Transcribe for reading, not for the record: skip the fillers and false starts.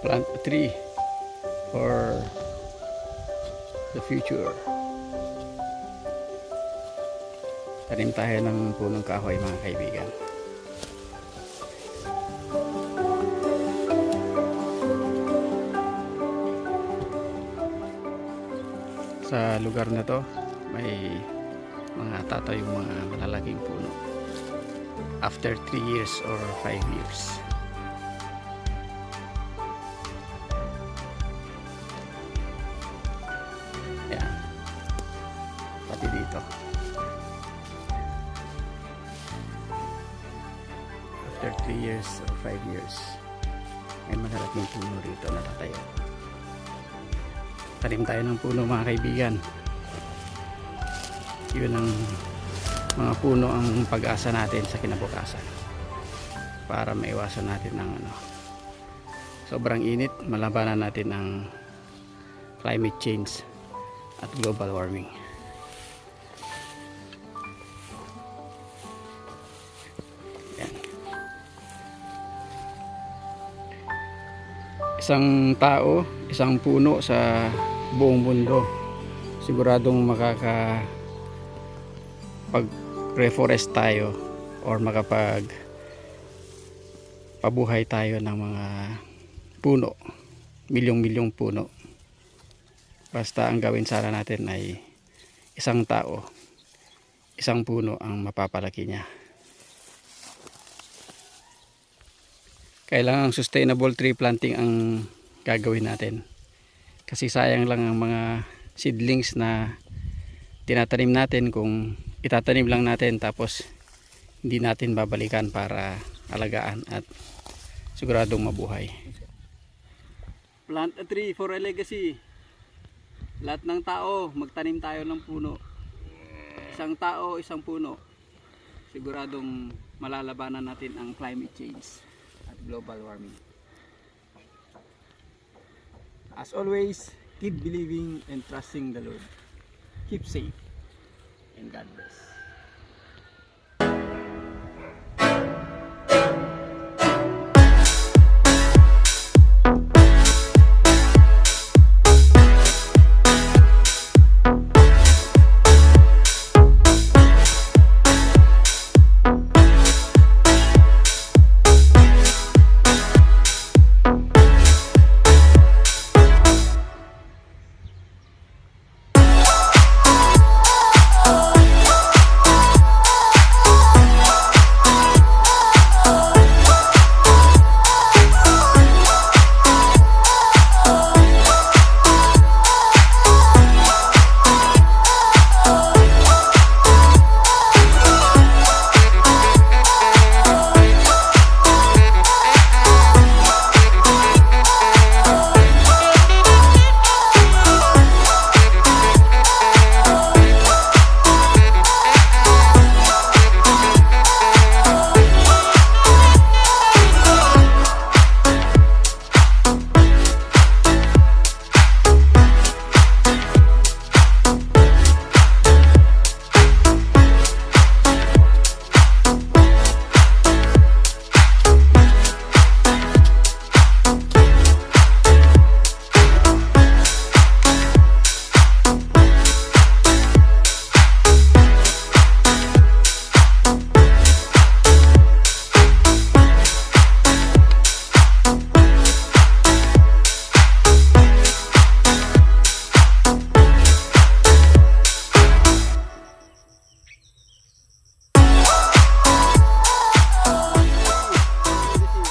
Plant a tree for the future. Tanim tayo ng punong kahoy mga kaibigan. Sa lugar na to may mga tatayong mga malalaking puno after 3 years or 5 years. Yan, pati dito after 3 years or 5 years may malalaking puno rito na tatayo. Tanim tayo ng puno mga kaibigan. Yun ang mga puno ang pag-asa natin sa kinabukasan para maiwasan natin ng sobrang init, malabanan natin ang climate change at global warming. Yan. Isang tao, isang puno sa buong mundo siguradong pag-reforest tayo or pabuhay tayo ng mga puno, milyong-milyong puno. Basta ang gawin sana natin ay isang tao, isang puno ang mapapalaki niya. Kailangang sustainable tree planting ang gagawin natin. Kasi sayang lang ang mga seedlings na tinatanim natin kung itatanim lang natin tapos hindi natin babalikan para alagaan at siguradong mabuhay. Plant a tree for a legacy. Lahat ng tao, magtanim tayo ng puno. Isang tao, isang puno. Siguradong malalabanan natin ang climate change at global warming. As always, keep believing and trusting the Lord. Keep safe and God bless.